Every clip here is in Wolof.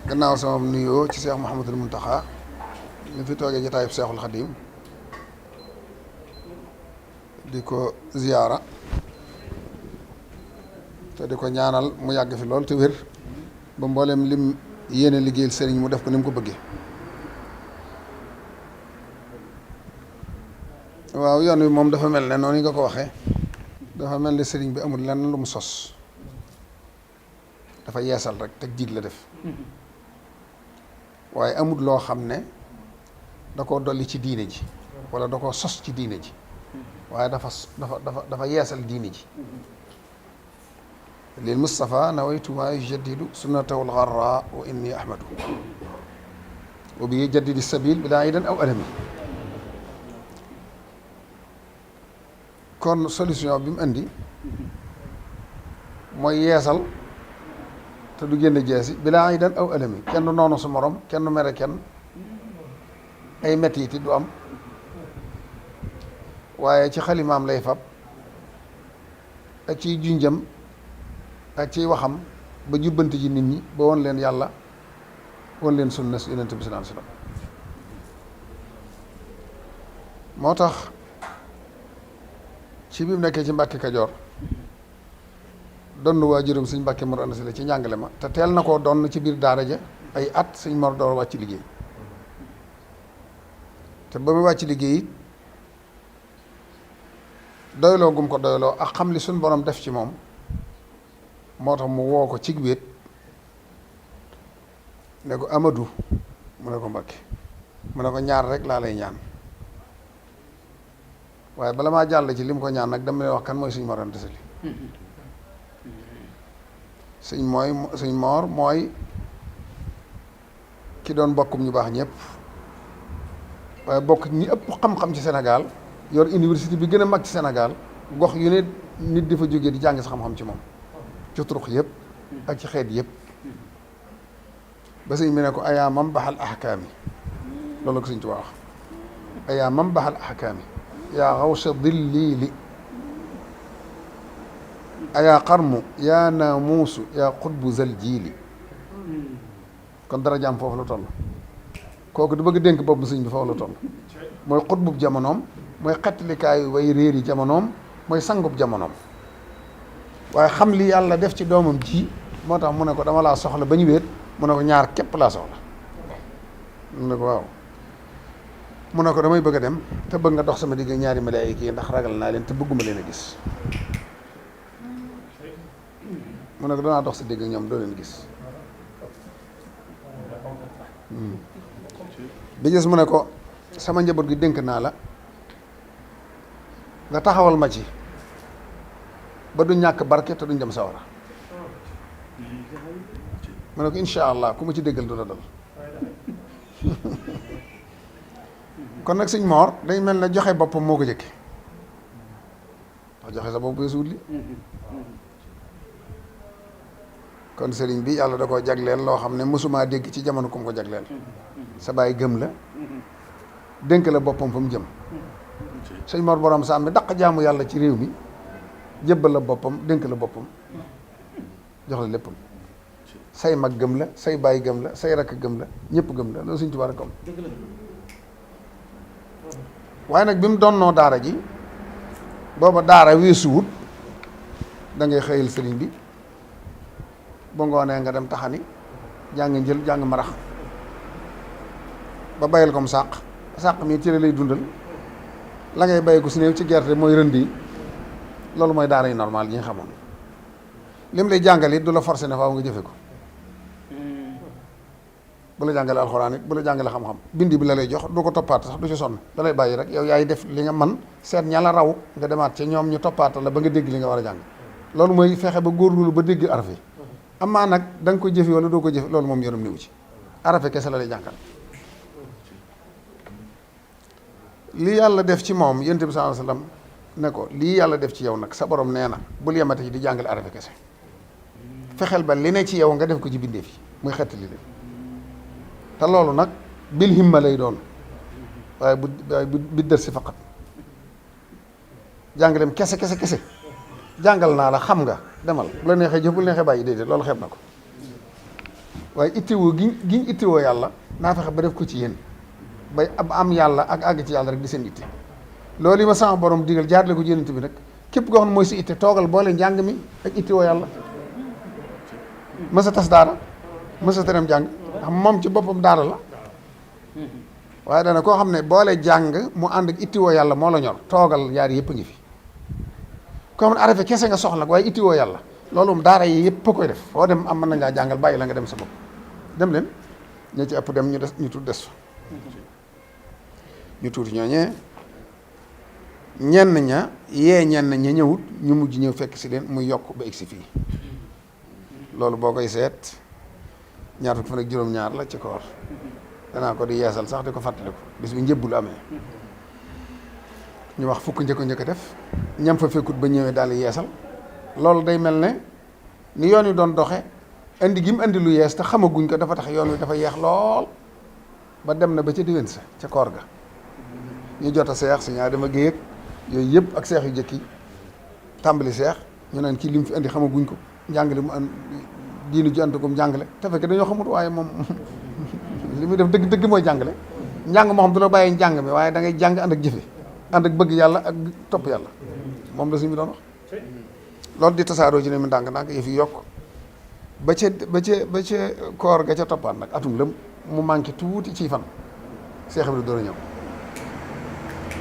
gannaaw sama nuyoo ci Cheikh Mouhamadul Mountakha mi fi toogee jotaayub Cheikhul Khadim di ko ziyaara te di ko ñaanal mu yàgg fi lool te wér ba mboolem lim yéene liggéeyal sëriñ mu def ko ni mu ko bëggee. waaw yoon wi moom dafa mel ne noonu nga ko waxee dafa mel ne sëriñ bi amul lenn lu mu sos dafa yeesal rek teg jiit la def waaye amul loo xam ne da koo dolli ci diine ji wala da koo sos ci diine ji waaye dafa yeesal diine ji. lil Mustafa nawaytu maa yujaddidu sunnatahu al-gharra wa inni ahmadu wa bi yujaddidi sabil bila idan aw alami. kon solution bi mu indi mooy yeesal te du génn jeesi bilaa idan aw alami, kenn du noonu su morom kenn du mere kenn, ay mettiti du am, waaye ci xalimaam lay fab ak ciy junjam ak ciy waxam ba jubbanti ji nit ñi ba won leen yàlla won leen sunna si yonent bi sallallahu alayhi wasallam. moo tax ci bi mu nekkee ci Mbàkke Kajoor donn waajuram sëñ Mbàkke Mor Anta Sali ci njàngale ma te teel na koo donn ci biir daara ja ay at sëñ Mor door wàcc liggéey te ba mu wàcc liggéey it doyloo gum ko doyloo ak xam li suñ borom def ci moom moo tax mu woo ko cig wéet ne ko Amadou mu ne ko Mbàkke mu ne ko ñaar rek laa lay ñaan waaye bala maa jàll ci li mu ko ñaan nag dama lay wax kan mooy sëñ Mor Anta Sali. sëñ Mor mooy ki doon bokkum ñu baax ñëpp waaye bokk ñi ëpp xam-xam ci Sénégal yor université bi gën a mag ci Sénégal gox yu ne nit dafa jógee di jàng sa xam-xam ci moom ci turux yëpp ak ci xeet yëpp ba sëñ mi ne ko ayaa mam baxal ahkaami loolu ko sëñ Tuubaa wax ayaa mam baxal ahkaami yaa xawsa dilliili ayaa xarmu yaa naamuusu yaa xutbu zal jiili. kon dara jaam foofu la toll kooku du bëgg dénk bopp sëñ bi foofu la toll mooy xutbub jamonoom mooy xettilikaayu way réer yi jamonoom mooy sangub jamonoom waaye xam li yàlla def ci doomam ji moo tax mu ne ko dama laa soxla ba ñu wéet mu ne ko ñaar képp laa soxla mu ne ko waaw mu ne ko damay bëgg a dem te bëgg nga dox sama digg ñaari malaayika yi ndax ragal naa leen te bëgguma leen a gis. mu ne ko danaa dox sa digg ñoom doo leen gis. bi gis mu ne ko sama njaboot gi dénk naa la nga taxawal ma ci ba du ñàkk barke te duñ dem sawara. mu ne ko incha allah ku ma ci déggal du la dal. kon nag sëñ Mor day mel ne joxe boppam moo ko jëkke ndax joxe sa bopp weesuwut li kon sëriñ bi yàlla da koo jagleel loo xam ne mësumaa dégg ci jamono ku mu ko jagleel sa baay gëm la dénk la boppam fa mu jëm sëñ Mor borom saam mi daq jaamu yàlla ci réew mi jébbal la boppam dénk la boppam jox la léppam say mag gëm la say baay gëm la say rakk gëm la ñëpp gëm la loolu sëñ Tuubaa rek am waaye nag bi mu donnoo daara ji booba daara weesuwut da ngay xëyal sëriñ bi ba ngoonee nga dem taxani jàng njël jàng marax ba bayal ko mu sàq mi ci la lay dundal la ngay bay ko si néew ci gerte mooy rënd yi loolu mooy daara yi normal yi nga xamoon lim lay jàngal it du la forcé ne faaw nga jëfe ko bu la jàngale alxuraan it bu la jàngale xam-xam bindi bi la lay jox du ko toppaat sax du ci sonn da lay bàyyi rek yow yaay def li nga man seet ña la raw nga demaat ci ñoom ñu toppaata la ba nga dégg li nga war a jàng loolu mooy fexe ba góorgóorlu ba dégg araf yi amaa nag da nga ko jëfe wala doo ko jëfe loolu moom yoonam niwu ci arafe kese la lay jàngal. li yàlla def ci moom yonent bi sallallahu alayhi wasallam ne ko lii yàlla def ci yow nag sa borom nee na bul yemate ci di jàngale arafe kese fexeel ba li ne ci yow nga def ko ci bindeef yi muy xetti li leen te loolu nag bil himma lay doon waaye bu bi dër si faqat jàngaleem kese jàngal naa la xam nga demal bu la neexee jëf bu la neexee bàyyi déedéet loolu xeeb na ko waaye ittiwoo giñ ittiwoo yàlla naa fexe ba def ko ci yéen bay am yàlla ak àgg ci yàlla rek di seen itte loolu yi ma sama borom digal jaarle ko yonent bi nag képp koo xam ne mooy si itte toogal boole njàng mi ak ittiwoo yàlla mësa tas daara mësa terem jàng ndax moom ci boppam daara la waaye dana koo xam ne boole jàng mu ànd ak ittiwoo yàlla moo la ñor toogal yaar yëpp a ngi fi koo xam ne arafe kese nga soxla waaye ittiwoo yàlla loolu moom daara yi yëpp a koy def foo dem am mën nañ laa jàngal bàyyi la nga dem sa bopp dem leen ña ci ëpp dem ñu tuut des fa ñu tuuti ñooñee ñenn ña ñenn ña ñëwut ñu mujj ñëw fekk si leen muy yokk ba egsi fii loolu boo koy seet ñaar fukki fan ak juróom-ñaar la ci koor danaa ko di yeesal sax di ko fàttaliku bis bi njëbbul amee ñu wax fukk njëkk def ñam fa fekkut ba ñëwee daal di yeesal loolu day mel ne ni yoon wi doon doxe indi gi mu indi lu yees te xamaguñ ko dafa tax yoon wi dafa yeex lool ba dem na ba ca diwén sa ca koor ga ñu jot a seex si ñaar dama géyëg yooyu yëpp ak seex yu jëkki tàmbali seex ñu naan kii li mu fi indi xamaguñ ko njàngale mu an diinu ji antu ko njàngale te fekk dañoo xamut waaye moom li muy def dëgg mooy jàngale njàng moo xam du la bàyyi njàng mi waaye da ngay jàng ànd ak jëfe ànd ak bëgg yàlla ak topp yàlla moom la suñu doon wax loolu di tasaaroo ci ne mi ndànk yëf yi yokk ba ca koor ga ca toppaat nag atum lëm mu manqué tuuti ci fan Seex Ibra door a ñëw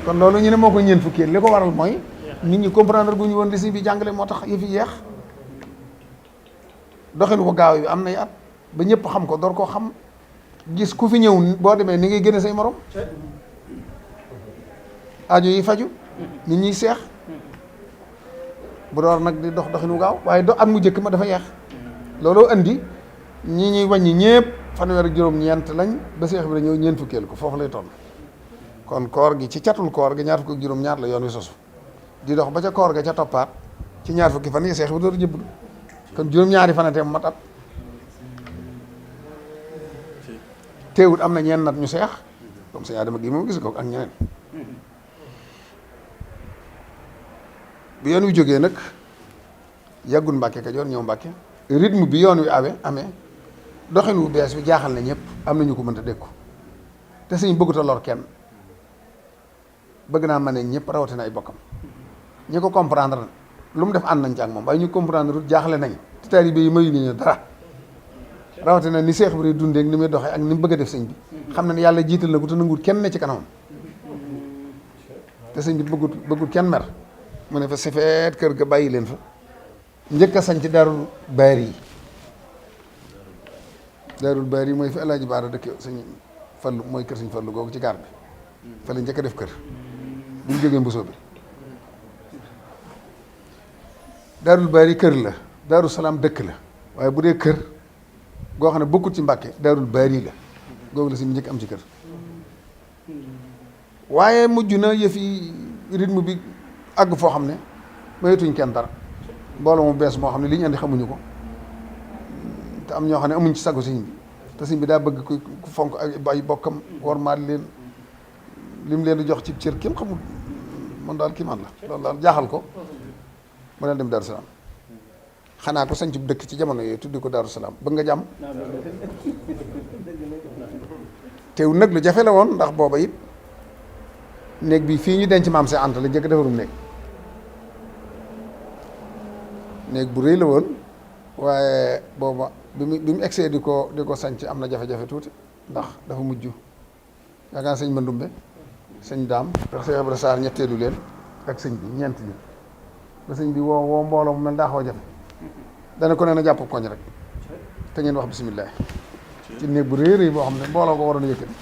kon loolu ñu ne moo ko ñeent fukki li ko waral mooy nit ñi comprendre gu ñu woon li si bi jàngale moo tax yëf yi yeex doxin ko gaaw bi am nay at ba ñëpp xam ko door koo xam gis ku fi ñëw boo demee ni ngay génne say morom aajo yi faju nit ñiy seex bu door nag di dox doxinu gaaw waaye at mu jëkk ma dafa yeex looloo andi ñi ñuy wàññi ñépp fanweer ak juróom-ñeent lañ ba Seex Ibra ñëw ñeent fukkeel ko foofu lay toll kon koor gi ci catul koor ga ñaar fukki ak juróom-ñaar la yoon wi sosu di dox ba ca koor ga ca toppaat ci ñaar fukki fan yi Seex Ibra door a jëbbul kon juróom-ñaari fanatee mat at teewut am na ñeen nat ñu seex comme ça dama gi moom gis ko ak ñeneen bi yoon wi jógee nag yàggul Mbàkke Kajoor ñëw Mbàkke rythme bi yoon wi amee doxin wu bees bi jaaxal na ñëpp am na ñu ko mënta dékku te suñ bëggut a lor kenn bëgg naa ma ne ñëpp rawatina ay bokkam ñi ko comprendre lu mu def ànd nañ ci ak moom waaye ñu comprendre jaaxle nañ te taalibe yi mayu ñu dara rawatina ni Seex Ibra dundee ak ni muy doxee ak ni mu bëgg a def sëñ bi xam na ne yàlla jiital na ko te nanguwut kenn ne ci kanamam te sëñ bi bëggut kenn mer mu ne fa si feet kër ga bàyyi leen fa njëkk a sañ ci Daarul Baari mooy fi Alaaji Baara dëkk sëñ Fallu mooy kër sëñ Fallu googu ci gaar bi fa la njëkk a def kër bu ñu jógee Mbusoo bi Daarul Baari kër la Daaru Salaam dëkk la waaye bu dee kër goo xam ne bokkut ci Mbàkke Daarul Baari la googu la si mu njëkk am ci kër waaye mujj na yëfi rythme bi àgg foo xam ne mayetuñ kenn dara mbooloo mu bees moo xam ne li ñu andi xamuñu ko te am ñoo xam ne amuñ ci sago sëñ bi te sëñ bi daa bëgg ku fonk ay bokkam wormaal leen lim leen di jox ci cër kenn xamul man daal kii man la loolu daal jaaxal ko mu leen dem Daaru Salaam xanaa ko sañ ci dëkk ci jamono yooyu tuddi ko Daaru Salaam bëgg nga jàmm teew nag lu jafe la woon ndax booba it néeg bi fii ñu denc maam see Anta la njëkk defarum néeg bu rëy la woon waaye booba bi mu egsee di ko sanc am na jafe-jafe tuuti ndax dafa mujj yaakaar sëñ Mandumbe sëñ Daam ak Seex Ibra Saar ñetteelu leen ak sëñ bi ñeent ñi ba sëñ bi woo mbooloo mu mel daa xaw a jafe dana ko nee na jàpp koñ rek te ngeen wax bisimilah ci néeg bu rëy boo xam ne mbooloo ko waroon a yëkkati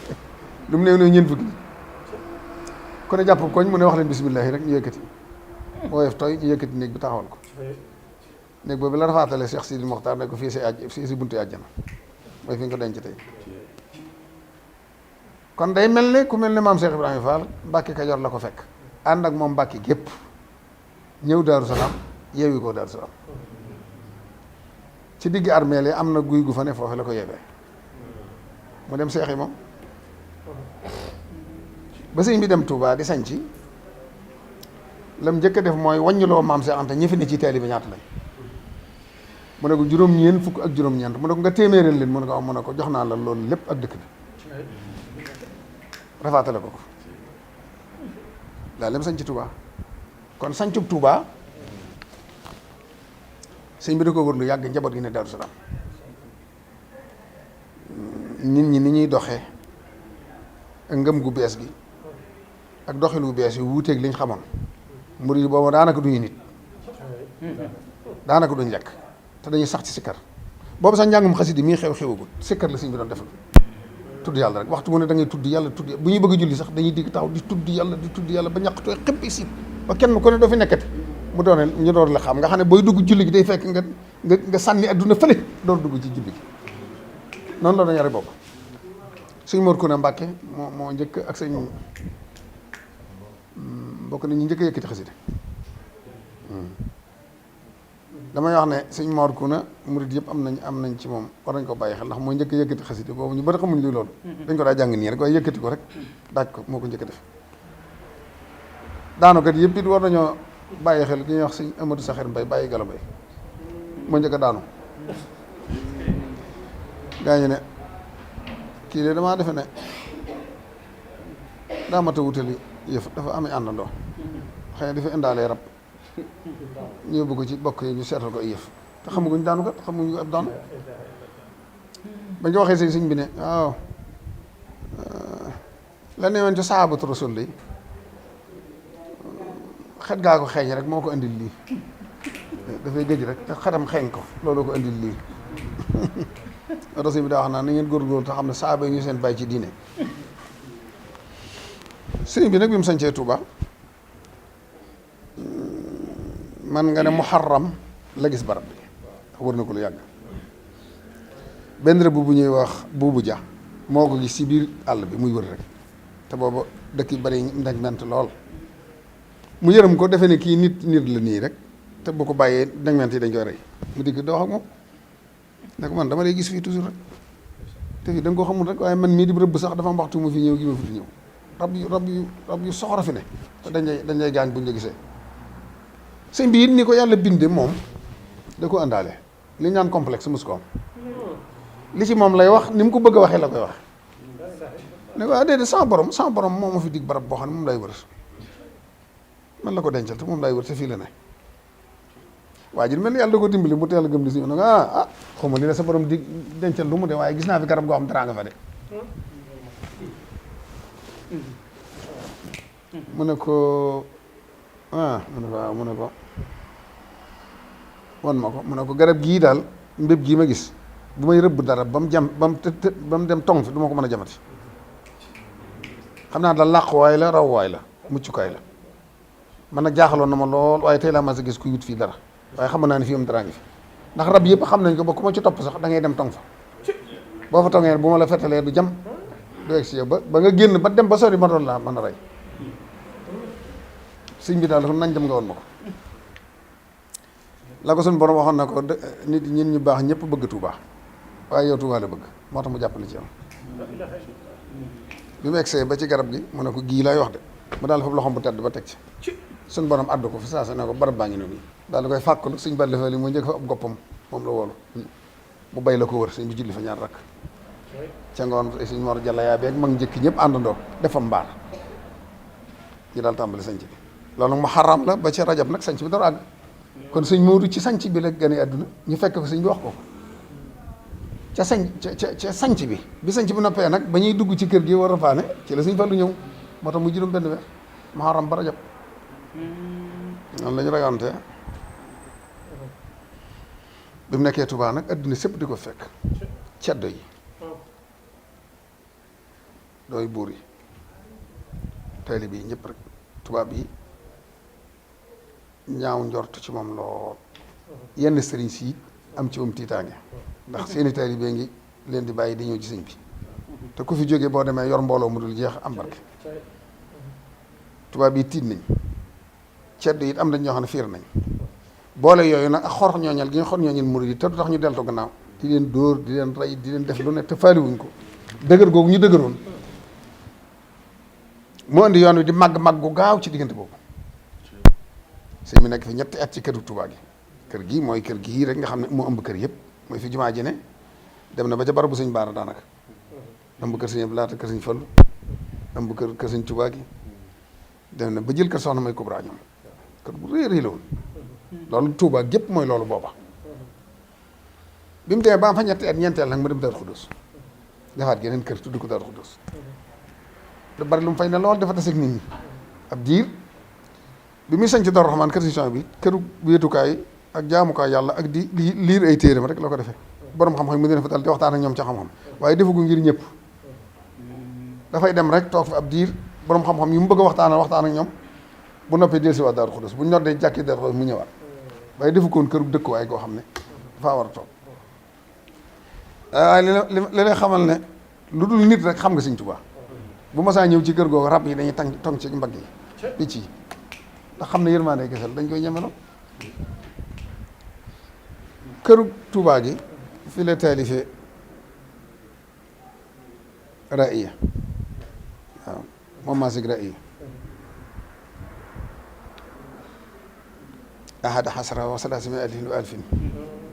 lu mu néew ne ñeent fukki ku ne jàpp koñ mu ne wax leen bisimilah rek ñu yëkkati woyof tooy ñu yëkkati néeg bi taxawal ko néeg boobu la rafaatale Cheikh Sidi Mokhtar ne ko fii si buntu àjjana mooy fi nga ko denc tey kon day mel ne ku mel ne maam Cheikh Ibrahima Fall Mbàkke Kajoor la ko fekk ànd ak moom Mbàkke gépp ñëw Daaru Salaam yeewi ko Daaru Salaam ci digg armeel yi am na guy gu fa ne foofu la ko yeewee mu dem seexi moom ba sëñ bi dem Touba di sañci lam njëkk a def mooy wàññiloo maam Cheikh Anta ñi fi ne ci taalibe bi ñaata lañ mu ne ko juróom-ñeent fukk ak juróom-ñeent mu ne ko nga téeméeral leen mu ne ko am mu ne ko jox naa la loolu lépp ak dëkk bi rafaatale ko daal dem sañ ci Touba kon sañcub Touba sëñ bi da ko wër lu yàgg njaboot gi ne Daaru Salaam nit ñi ni ñuy doxee ak ngëm gu bees gi ak doxin gu bees yi wuuteeg liñ xamoon murid yi boobu daanaka duñu nit daanaka duñ lekk te dañuy sax ci sikkar boobu sax njàngum xasida mii xewagul sikkar la sëñ bi doon defal tudd yàlla rek waxtu mu ne da ngay tudd yàlla tudd bu ñuy bëgg a julli sax dañuy digg taxaw di tudd yàlla ba ñàq tooy xëpp si ba kenn ku ne doo fi nekkati mu doone ñu door la xam nga xam ne booy dugg julli gi day fekk nga sànni adduna fële door dugg ci julli gi noonu la dañu yare boobu sëñ Mor Kuna Mbàkke moo njëkk ak sëñ bokk na ñu njëkk a yëkkati xasida damay wax ne sëñ Mor Kuna murid yëpp am nañ ci moom war nañ ko bàyyi xel ndax mooy njëkk a yëkkati xasida boobu ñu bari xamuñ luy loolu dañ ko daa jàng nii rek waaye yëkkati ko rek daaj ko moo ko njëkk a def daanukat yëpp it war nañoo bàyyi xel ki ñuy wax sëñ Amadou Saxir Mbay bàyyi gala mbay moo njëkk a daanu gaa ñu ne kii de damaa defe ne daa mat a wutali yëf dafa amee àndandoo xëy na dafa indaalee rab ñu yóbbu ko ci bokk yi ñu seetal ko ay yëf te xamuguñ daanu kat xamuñ ko ab daanu bañ ko waxee sëñ bi ne waaw la ne woon ci sahabatu rasul li xet gaa ko xeeñ rek moo ko indil lii dafay gëj rek te xetam xeeñ ko loolu ko indil lii rasul bi daa wax naa na ngeen góorgóorlu te xam ne saaba yi ñu seen bàyyi ci diine sëñ bi nag bi mu sañcee Touba man nga ne muharram la gis barab bi wër na ko lu yàgg benn rëbb bu ñuy wax buubu ja moo ko gis ci biir àll bi muy wër rek te booba dëkk yi bari ndañ ment lool mu yërëm ko defe ne kii nit la nii rek te bu ko bàyyee ndañ ment yi dañ koy rey mu dikk doo wax ak moom ne ko man dama lay gis fii toujours rek te fii da nga ko xamul rek waaye man mii di rëbb sax dafa am waxtu mu fi ñëw gi ma fi ñëw rab yu soxora fi ne te dañ lay gaañ buñ la gisee sëñ bi it ni ko yàlla binde moom da ko àndaale li ñaan complexe mosu ko am li ci moom lay wax ni mu ko bëgg a waxee la koy wax ne ko déedéet sama borom moo ma fi dig barab boo xam ne moom lay wër man la ko dencal te moom lay wër te fii la ne waa ji mel ni yàlla da ko dimbali mu teel a gëm li si ne xaw ma li la sa borom di dencal lu mu de waaye gis naa fi garab goo xam dara nga fa de mu ne ko mu ne ko wan ma ko mu ne ko garab gii daal mbéb gii ma gis bu may rëbb dara ba mu dem tong fi du ma ko mën a jamati xam naa daal làquwaay la rawwaay la muccukaay la man nag jaaxaloon na ma lool waaye tey laa mas a gis ku wut fii dara waaye xam naa ne fii am dara ngi fi ndax rab yëpp xam nañ ko ba ku ma ci topp sax da ngay dem tong fa boo fa tongee bu ma la fetalee du jam du egg si yow ba nga génn ba dem ba sori ma doon laa mën a rey sëñ bi daal dafa nañ dem nga woon ma ko la ko suñ borom waxoon na ko nit ñin ñu baax ñëpp bëgg Touba waaye yow Touba la bëgg moo tax mu jàppale ci yow bi mu egsee ba ci garab gi mu ne ko gii laay wax de mu daal foofu loxoom bu tedd ba teg ci suñ borom àddu ko fi saa sa ne ko barab baa ngi noonu daal di koy fàkkalu suñ bàlli fa li mu njëkk fa ab goppam moom la woolu mu bay la ko wër sëñ bi julli fa ñaar rakk ca ngoon suñ Mor Jalla yaa beeg mag njëkk ñëpp àndandoo defam mbaar ñu daal tàmbali sanc bi loolu nag mu xaram la ba ci rajab nag sanc bi dara àgg kon sëñ Moodu ci sanc bi la gane àdduna ñu fekk ko sëñ bi wax ko ca sanc bi sanc bi noppee nag ba ñuy dugg ci kër gi war a faane ci la sëñ Fallu ñëw moo tax mu juróom benn weer mu xaram ba rajab noonu la ñu rayante bi mu nekkee Touba nag àdduna sépp di ko fekk ceddo yi dooy buur yi taalibe yi ñëpp rek tubaab yi ñaaw njort ci moom lool yenn sëriñ si am ci moom tiitaange ndax seeni taalibe ngi leen di bàyyi di ñëw ci sëñ bi te ku fi jógee boo demee yor mbooloo mu dul jeex am barke tubaab yi tiit nañ cedd it am nañ ñoo xam ne fiir nañ boole yooyu nag ak xor ñooñal gi ñu xor ñooñal murid yi te du tax ñu deltu gannaaw di leen dóor di leen rey di leen def lu ne te faaliwuñ ko dëgër googu ñu dëgëroon moo indi yoon wi di màgg gu gaaw ci diggante boobu sëñ bi nekk fi ñetti at ci këru Touba gi kër gii mooy kër gii rek nga xam ne moo ëmb kër yëpp mooy fi jumaa ji ne dem na ba ca barabu sëñ Baara daanaka ëmb kër sëñ Abdou Lahat kër sëñ Fallu ëmb kër sëñ Tuubaa gi dem na ba jël kër soxna may Kubra ñoom kër bu rëy la woon loolu Tuubaa gépp mooy loolu booba bi mu demee ba am fa ñetti at ñeenteel nag mu dem Daaru Xudoos defaat geneen kër tudd ko Daaru Xudoos da bari lu mu fay ne loolu dafa taseeg nit ñi ab diir bi muy sañ ci Daaru Raxmaan kër sëñ bi këru wéetukaay ak jaamukaay yàlla ak di liir ay téeram rek la ko defee borom xam-xam mu dina fa dal di waxtaan ak ñoom ca xam-xam waaye defu ko ngir ñëpp dafay dem rek toog fa ab diir borom xam-xam yu mu bëgg a waxtaan ak ñoom bu noppee dellusiwaat Daaru Xudoos bu ñu noddee jàkki Daaru Xudoos mu ñëwaat waaye defu ko woon këru dëkkuwaay goo xam ne dafaa war a toog waaye li lay xamal ne lu dul nit rek xam nga Sëñ Tuubaa bu ma saa ñëw ci kër googu rab yi dañuy tong ci mbagg yi picc yi ndax xam ne yërmaande gisal dañ koy ñemeloo këru Tuubaa gi fi la taalifee ra'iya waaw moom maa sig ra'iya ahada xasra wa salaasimi alfin wa alfin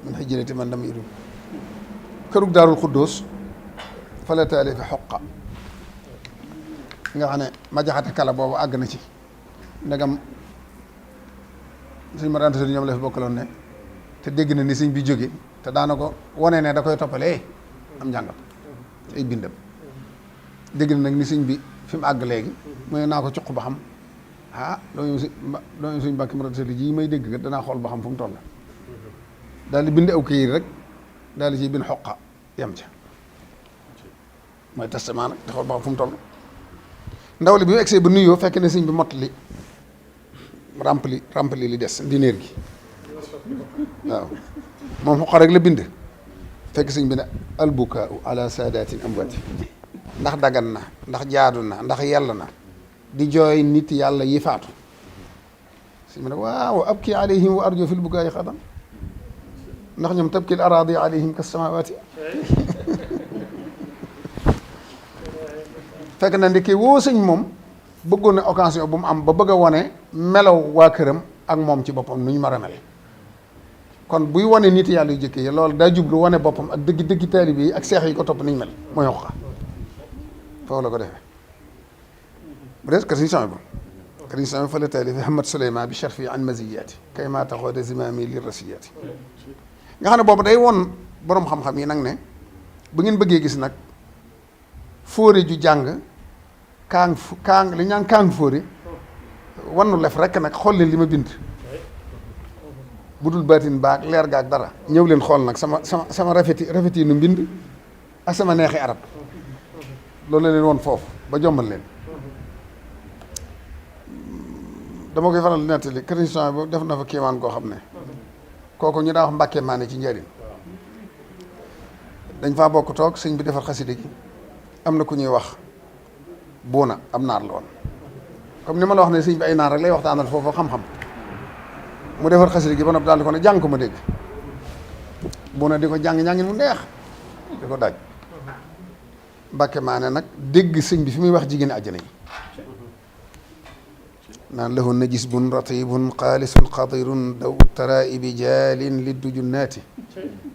min hijrati man lam yudum kërug Daarul Xuddoos fa la taalifee xoqa nga xam ne ma jaxate kala boobu àgg na ci ndegam suñ ma daan tëdd ñoom la fi bokkaloon ne te dégg na ni sëñ bi jóge te daana ko wane ne da koy toppalee am njàngam ay bindam dégg na nag ni sëñ bi fi mu àgg léegi mu ne naa ko cuq ba xam doomu suñ Mbàkke ma tëdd ji may dégg danaa xool ba xam fu mu toll daal di bind aw këyit rek daal di ciy bind xoqa yem ca mooy testament nag di xool ba xam fu mu toll ndaw li bi mu egsee ba nuyoo fekk ne sëñ bi mott li rempli li des dineer gi waaw moom xoqa rek la bind fekk sëñ bi ne albukaau ala saadatin amwati ndax dagan na ndax jaadu na ndax yàlla na di jooy nit yàlla yi faatu sëñ bi ne waaw abki alayhim wa arjo fil bukaayi xadan ndax ñoom tabkil araadi alayhim kas samawati fekk na ndekki woo sëñ moom bëggoon na occasion bu mu am ba bëgg a wane melaw waa këram ak moom ci boppam nu ñu mar a mel kon buy wane nit yàlla yu jëkk yi loolu daa jublu wane boppam ak dëggi taalibe yi ak seex yi ko topp niñ mel mooy xoqa foofu la ko defee bu des kër siñ son fa la taalife Ahmad Souleymane bi sharfi an maziyaati kay maa taxoo de zimami li rasiyaati nga xam ne boobu day woon boroom xam-xam yi nag ne bu ngeen bëggee gis nag fóore ju jàng kaang li ñaan kaang fóore wannu lef rek nag xool leen li ma bind bu dul baatin baag leer gaag dara ñëw leen xool nag sama rafeti nu mbind ak sama neexi arab loolu la leen woon foofu ba jombal leen dama koy faral di nettali christian bi def na fa kéemaan koo xam ne kooku ñu daa wax Mbàkke Maane ci njëriñ dañ faa bokk toog sëñ bi defar xaside gi am na ku ñuy wax buuna am naar la woon comme ni ma la wax ne sëñ bi ay naar rek lay waxtaanal foofu xam-xam mu defar xasida gi ba noppi daal di ko ne jàng ko ma dégg buuna di ko jàng-njàngin mu neex di ko daaj Mbàkke Maane nag dégg sëñ bi fi muy wax jigéen àjjana yi naan lahu najisbun ratibun xaalisun xadirun daw taraibi jaalin liddu junnaati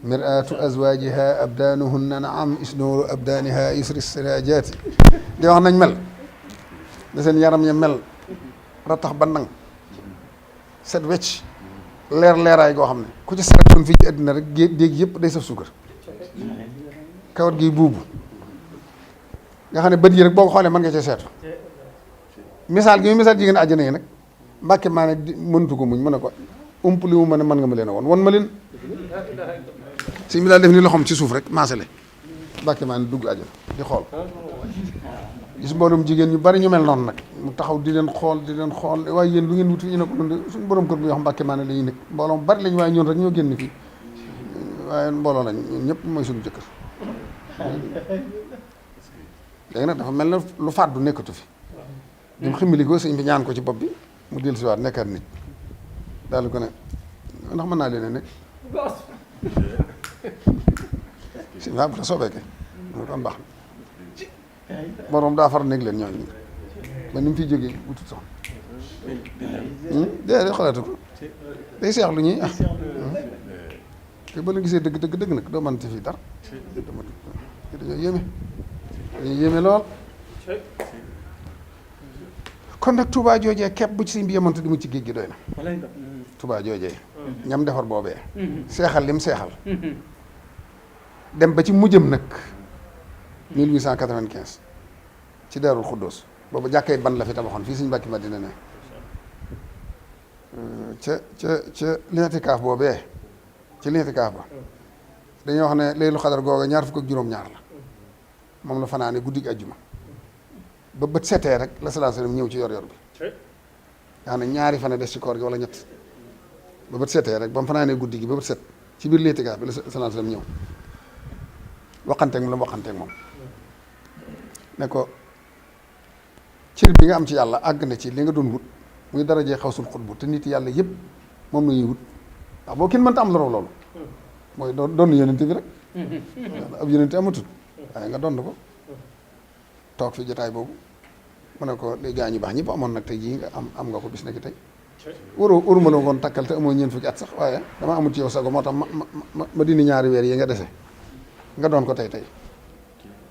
mir'atu azwajiha abdaanuhunna naam isnuru abdaaniha isri sirajaati di wax nañ mel da seen yaram ya mel ratax ba nang set wecc leeraay goo xam ne ku ci saratoon fii ci àddina rek déeg yëpp day saf suukar kawat gi buubu nga xam ne bët yi rek boo ko xoolee mën nga cee seetu misaal gi muy misaal jigéen àjjana yi nag Mbàkke Maane mënatu ko muñ mu ne ko umpli mu ma ne mën nga ma leen a won ma leen si mi daal def ni loxoom ci suuf rek maasale Mbàkke Maane dugg àjjana di xool gis mboolum jigéen ñu bari ñu mel noonu nag mu taxaw di leen xool waaye yéen lu ngeen wuti ñu ne ko mën suñu borom kër bu wax Mbàkke Maane la ñuy nekk mbooloo bari lañ waaye ñun rek ñoo génn fii waaye mbooloo lañ ñun ñëpp mooy suñu jëkkër léegi nag dafa mel na lu fàddu nekkatu fi bi mu ximmili ko sëñ bi ñaan ko ci bopp bi mu dellu si waat nekkaat nit daal di ko ne ndax mën naa leen a nekk si waaw bu la soobee kay mu kon baax na borom daa far nekk leen ñooñu ba ni mu fiy jógee wutut soxna déedéet xalaatu ko day seex lu ñuy te ba la gisee dëgg dëgg dëgg nag doo mën ci fii dara dañoo yéeme dañoo yéeme lool. kon nag Touba joojee képp bu ci sëñ bi yemoon di mu ci géej gi doy na. Touba joojee ñam defar boobee seexal lim seexal dem ba ci mujjëm nag 1895 ci Daarul Xuddoos boobu jàkkee ban la fi tabaxoon fii suñu Mbàkke Madina ne ca l'itikaaf boobee ci l'itikaaf ba dañuy wax ne laylu xadar googa ñaar fukk ak juróom-ñaar la moom la fanaane guddi gi àjjuma ba bët setee rek la sallallahu alayhi wasallam ñëw ci yor bi yaa ne ñaari fan a des ci koor gi wala ñett ba bët setee rek ba mu fanaanee guddi gi ba bët set ci biir l'itikaaf bi la sallallahu alayhi wasallam ñëw waxanteeg mu la mu waxanteeg moom ne ko cër bi nga am ci yàlla àgg na ci li nga doon wut muy darajee xawsul xutbu te nit yàlla yëpp moom la ñuy wut ndax boo kenn mënta am la raw loolu mooy doon yonente bi rek ab yonente amatul waaye nga doon ko toog fi jotaay boobu mu ne ko li gaa ñu baax ñëpp amoon nag tey jii nga am nga ko bis nekk tey waruma la woon takkal te amoo ñeent fukki at sax waaye dama amul ci yow sago moo tax ma dindi ñaari weer yi nga dese nga doon ko tey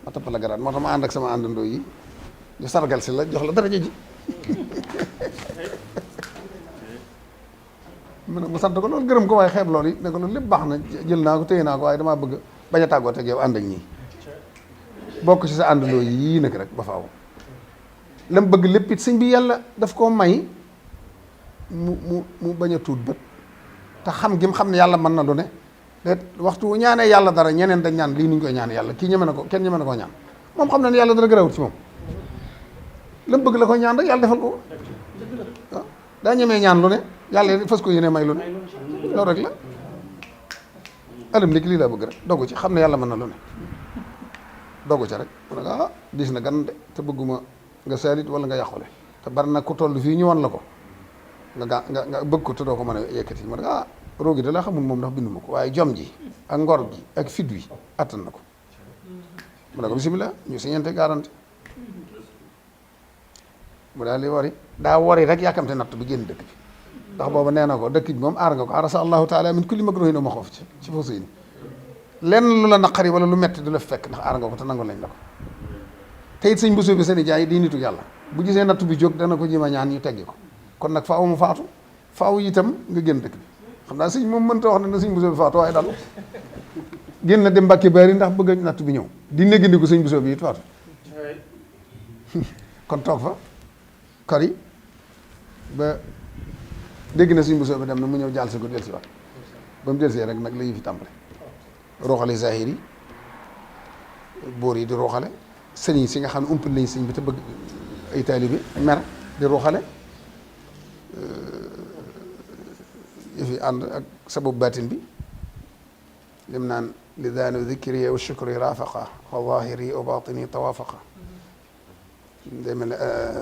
ma topp la garaat moo tax ma ànd ak sama àndandoo yi ñu sargal si la jox la daraja ji mu sant ko loolu gërëm ko waaye xeeb loolu yi ne ko loolu lépp baax na jël naa ko téye naa ko waaye damaa bëgg bañ a tàggoo teg yow ànd ak ñii bokk ci sa àndandoo yii nag rek ba faaw lam bëgg lépp it sëñ bi yàlla daf koo may mu bañ a tuut bët te xam gi mu xam ne yàlla mën na lu ne te waxtu ñaanee yàlla dara ñeneen dañ ñaan lii nuñ koy ñaan yàlla kii ñeme na ko kenn ñeme na koo ñaan moom xam na ne yàlla dara gërawut ci moom lam bëgg la koy ñaan rek yàlla defal ko waaw daa ñemee ñaan lu ne yàlla fas ko yéene may lu ne loolu rek la alam léegi lii laa bëgg rek dogu ci xam ne yàlla mën na lu ne dogu ca rek mu ne ko ah diis na gan de te bëgguma nga saalit wala nga yàqule te bari na ku toll fii ñu wan la ko nga bëgg ko te doo ko mën a yëkkati mu ne ko ah roogi da laa xamul moom ndax binduma ko waaye jom ji ak ngor gi ak fit wi attan na ko mu ne ko bisimilah ñu siñante garanti mu daal di wari daa wari rek yàkkamte natt bi génn dëkk bi ndax booba nee na ko dëkk bi moom aar nga ko arasa allahu taala min kulli makruhin ma xoof ci foofu sëy ni lenn lu la naqari wala lu metti du la fekk ndax aar nga ko te nangul lañ la ko te it sëñ Bousso bi seen i jaay di nitu yàlla bu gisee natt bi jóg dana ko jima ñaan ñu teggi ko kon nag faaw mu faatu faaw itam nga génn dëkk bi xam naa sëñ moom mënta wax ne na sëñ Bousso bi faatu waaye daal génn na dem Mbàkke Bari ndax bëgg natt bi ñëw di néggandiku sëñ Bousso bi it faatu kon toog fa kori ba dégg na sëñ Bousso bi dem na mu ñëw jaal sa ko del si waat ba mu del see rek nag la fi tàmbale rooxale zahir yi boor yi di rooxale sëriñ si nga xam ne umpal lañ sëñ bi te bëgg ay taalibe mer di rooxale yëfi ànd ak sababu baatin bi lim naan li daanu dikri wa shukri rafaqa wa zahiri wa batini tawafaqa day mel ne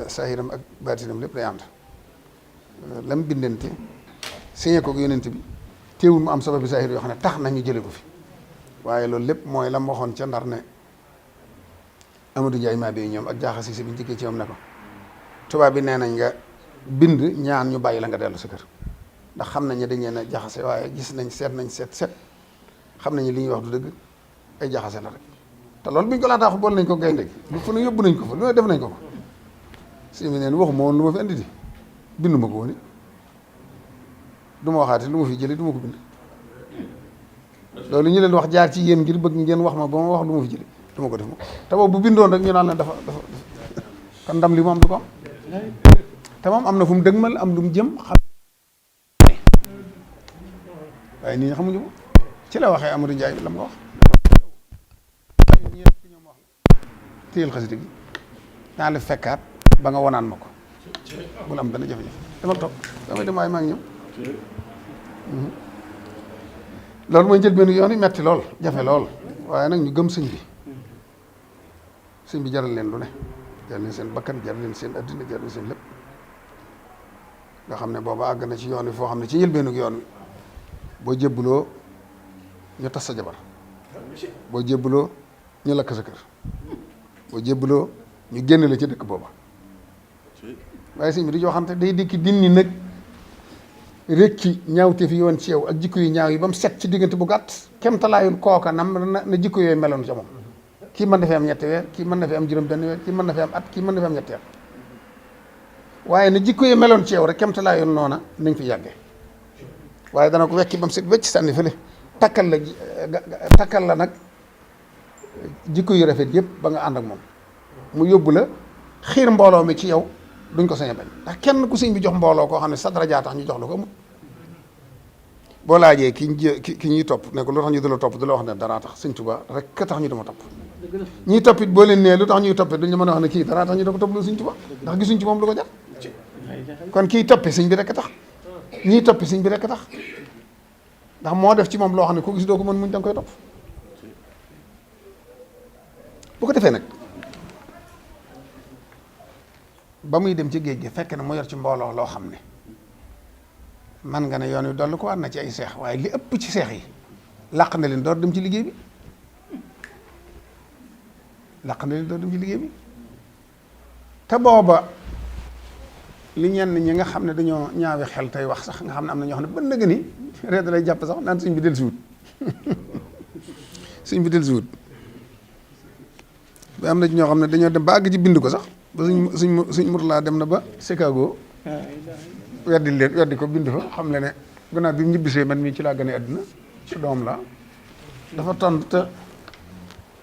sahiram ak baatinam lépp day ànd lam bindante signé ko yonent bi teewul mu am sababu zahir yoo xam ne tax nañu jële ko fi waaye loolu lépp mooy lam waxoon ca Ndar ne Amadou Ndiaye maa bi ñoom ak jaaxasi si bi ñu njëkkee ci moom ne ko tubaab bi nee nañ nga bind ñaan ñu bàyyi la nga dellu sa kër ndax xam nañ ne dañ leen a jaxase waaye gis nañ seet xam nañ li ñuy wax du dëgg ay jaxase la rek te loolu bi ñu ko laataa wax boole nañ ko gaynde gi lu fa ne yóbbu nañ ko fa lu ne def nañ ko ko si mi neen waxuma woon lu ma fi andi di bindu ma ko woon it du ma waxaati lu ma fi jëlee du ma ko bind loolu ñu leen wax jaar ci yéen ngir bëgg ngeen wax ma ba ma wax lu ma fi jëlee du ma ko def ma te boobu bu bindoon rek ñu naan la dafa kon ndam li mu am du ko am te moom am na fu mu dëgmal am lu mu jëm xam waaye nit ñi xamuñu ko ci la waxee Amadou Ndiaye la mu wax téyel xasida gi naa la fekkaat ba nga wonaan ma ko bul am benn jafe-jafe dama toog damay dem waaye maa ngi ñëw loolu mooy njël benn yoon yi metti lool jafe lool waaye nag ñu gëm sëñ bi jaral leen lu ne jaral leen seen bakkan jaral leen seen addina jaral leen seen lépp nga xam ne booba àgg na ci yoon wi foo xam ne ci njëlbeenu yoon wi boo jébbuloo ñu tas sa jabar boo jébbuloo ñu lakk sa kër boo jébbuloo ñu génn la ci dëkk booba waaye sëñ bi di joxante day dikki dinni nag rékki ñaawte fi yoon ci yow ak jikko yu ñaaw yi ba mu set ci diggante bu gàtt kemtalaayul kooka na jikko yooyu meloon ca moom kii mën na fi am ñetti weer kii mën na fi am juróom benn weer kii mën na fi am at kii mën na fi am ñetti weer waaye na jikko yi meloon ci yow rek kemtalaayul noona nañ fi yàgge waaye dana ko wekki ba mu set wecc sànni fële takkal la nag jikko yu rafet yëpp ba nga ànd ak moom mu yóbbu la xiir mbooloo mi ci yow duñ ko sañ a bañ ndax kenn ku sëñ bi jox mbooloo koo xam ne sa daraja tax ñu jox la ko amul boo laajee ki ñuy topp ne ko lu tax ñu du la topp du la wax ne daraa tax sëñ Tuubaa rek ka tax ñu dama topp ñiy toppit boo leen nee lu tax ñuy toppit duñ la mën a wax ne kii daraa tax ñu dama topp loolu sëñ Tuubaa ndax gisuñ ci moom lu ko jar kon kii toppi sëñ bi rek a tax ñiy toppi sëñ bi rek a tax ndax moo def ci moom loo xam ne ko gis doo ko mën muñ da nga koy topp bu ko defee nag ba muy dem ci géej gi fekk na mu yor ci mbooloo loo xam ne man nga ne yoon wi dolli ko war na ci ay seex waaye li ëpp ci seex yi làq na leen door dem ci liggéey bi te booba li ñenn ñi nga xam ne dañoo ñaawi xel tey wax sax nga xam ne am na ñoo xam ne ba nëgë ni reet lay jàpp sax naan suñ bi del siwut suñ bi del siwut ba am na ci ñoo xam ne dañoo dem ba àgg ci bind ko sax ba suñ Murtala dem na ba Chicago weddi ko bind fa xam le ne gannaaw bi mu ñibbisee man mii ci laa gën a àdduna ci doom la dafa tontu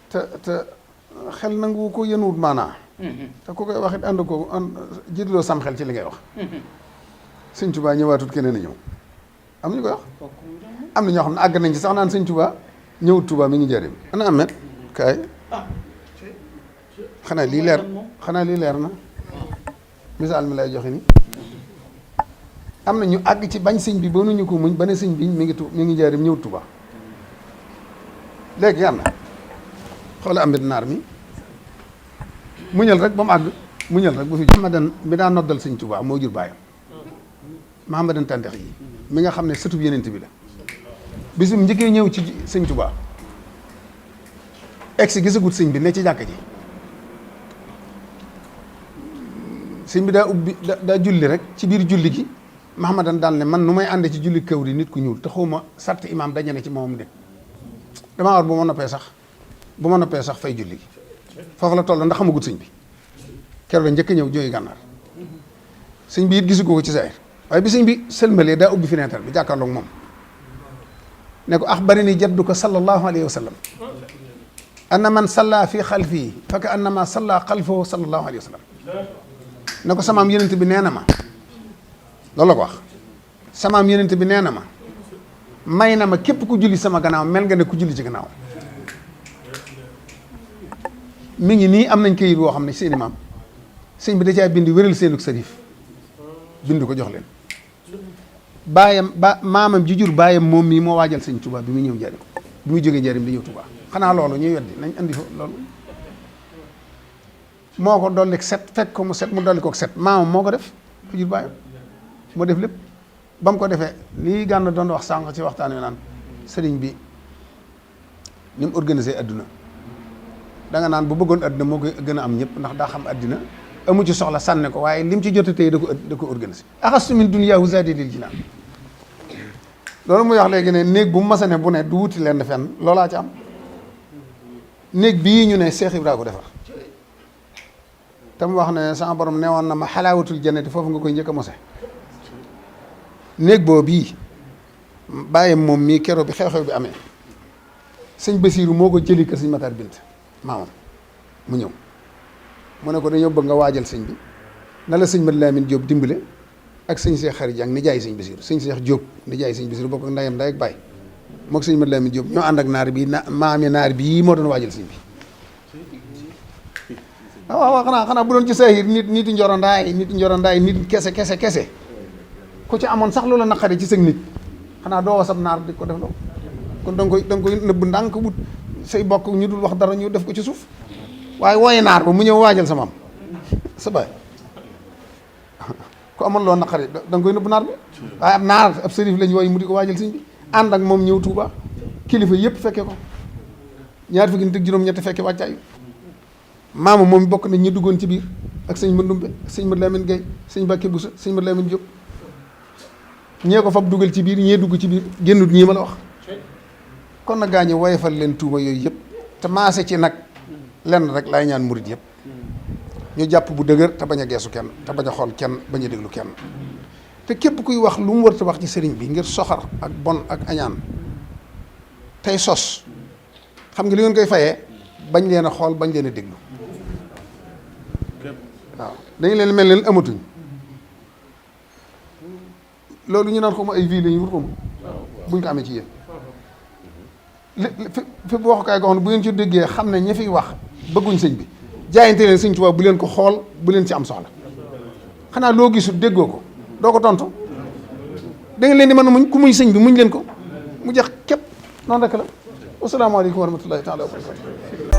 te xel nangu ko yenuwut maanaa te ku koy wax it ànd ko jiitloo sam xel ci li ngay wax sëñ Tuubaa ñëwaatut keneen a ñëw am ñu koy wax am na ñoo xam ne àgg nañ ci sax naan sëñ Tuubaa ñëwut Tuubaa mi ngi njëriñ ana amet kaay xanaa lii leer na misaal mi lay joxe ni am na ñu àgg ci bañ sëñ bi ba nuñu ko muñ ba ne sëñ bi mi ngi njëriñ ñëwut Tuubaa léegi yàlla xoola amit naar mi muñal rek ba mu àgg muñal rek ba fi Mahamadan bi daa noddal sëñ Tuubaa moo jur bàyyam Mahamadan Tandex yi mi nga xam ne sëtub yenent bi la bisum njëkkee ñëw ci sëñ Tuubaa egsi gisagut sëñ bi ne ci jàkka ji sëñ bi daa julli rek ci biir julli gi Mahamadan daal ne man nu may ànde ci julli kaw di nit ku ñuul te xawma sart imaam daje ne ci moom nit damaa war bu ma noppee sax fay julli gi foofu la toll ndax xamagut sëñ bi keroog la njëkk ñëw jóoyu gànnaar sëñ bi it gisu ko ci saayir waaye bi sëñ bi sëlmalee daa ubbi fenêtre bi jàkkaarloog moom ne ko axbarani jadduka sallallahu alayhi wa sallam anna man salla fi xalfii fa ka annama salla xalfahu sallallahu alayhi wa sallam ne ko samaam yenent bi nee na ma loolu la ko wax samaam yenent bi nee na ma may na ma képp ku julli sama gannaaw mel nga ne ku julli ci gannaaw mi ngi nii am nañ kayit woo xam ne seeni maam sëñ bi da caa bind wéral seenug sërif bind ko jox leen maamam ji jur baayam moom mii moo waajal sëñ Tuubaa bi muy ñëw njariñ bi muy jógee njariñ di ñëw Tuubaa xanaa loolu ñuy weddi nañ andi fa loolu moo ko dolli set fekk ko mu set mu dolli ko set maamam moo ko def ku jur baayam moo def lépp ba mu ko defee lii gànn doon wax sànq ci waxtaan wi naan sëriñ bi ni mu organisé adduna danga naan bu bëggoon adduna moo koy gën a am ñëpp ndax daa xam addina amu ci soxla sànne ko waaye lim ci jot tey da ko organisé axastu min dunyaahu zaadi lil jinaan loolu muy wax léegi ne néeg bu mu masane bu ne du wuti leen fenn loolaa ci am néeg bii ñu ne Cheikh Ibra ko defar te mu wax ne sama borom newoon na ma xalaawatul jannati foofu nga koy njëkk a mose néeg boobu bii bàyyi moom mii kero bi xew-xew bi amee sëñ Basiiru moo ko jëli kër sëñ Matar Bint maamam mu ñëw mu ne ko dañoo bëgg nga waajal sëñ bi na la sëñ Mat Lamin Jóob dimbale ak sëñ Seex Xari Jang ni jaay sëñ Basiiru sëñ Seex Jóob ni jaay sëñ Basiiru bokk ak ndayam nday ak baay mook sëñ Mat Lamin Jóob ñoo ànd ak naar bi maami naar bii moo doon waajal sëñ bi waaw xanaa bu doon ci saahir nit njorondaay nit kese ku ci amoon sax loola naqari ci sëg nit xanaa doo wasab naar di ko def loolu kon da nga koy nëbb ndànk wut say bokk ñu dul wax dara ñu def ko ci suuf waaye wooye naar ba mu ñëw waajal sa maam sa baay ku amoon loo naqari da nga koy nëbb naar bi waaye ab naar ab sërif lañ wooy mu di ko waajal sëñ bi ànd ak moom ñëw Tuuba kilifa yëpp fekke ko ñaar fukki nit ak juróom-ñetti fekke wàccaayu maama moom bokk nañ ñi duggoon ci biir ak sëñ Mandumbe sëñ Mat Lamin Gay sëñ Mbàkke Buso sëñ Mat Lamin Jóob ñee ko fab dugal ci biir ñee dugg ci biir génnut ñii ma la wax kon na gaa ñi woyefal leen tuuma yooyu yëpp te maase ci nag lenn rek laay ñaan murit yëpp ñu jàpp bu dëgër te bañ a geesu kenn te bañ a xool kenn bañ a déglu kenn te képp kuy wax lu mu war a wax ci sëriñ bi ngir soxar ak bon ak añaan tey sos xam nga li ngeen koy fayee bañ leen a xool bañ leen a déglu waaw dañu leen mel leen amatuñ loolu ñu naan xawma ay vie la ñu wut xawma buñ ko amee ci yéen fi bu waxukaay goo xam ne bu ngeen ci déggee xam ne ñi fiy wax bëgguñ sëñ bi jaayante leen sëñ Tuubaa bu leen ko xool bu leen ci am soxla xanaa loo gisul déggoo ko doo ko tontu da ngeen leen di mën a muñ ku muñ sëñ bi muñ leen ko mu jeex képp noonu rek la wasalaamaaleykum wa rahmatullahi taala wa barakatu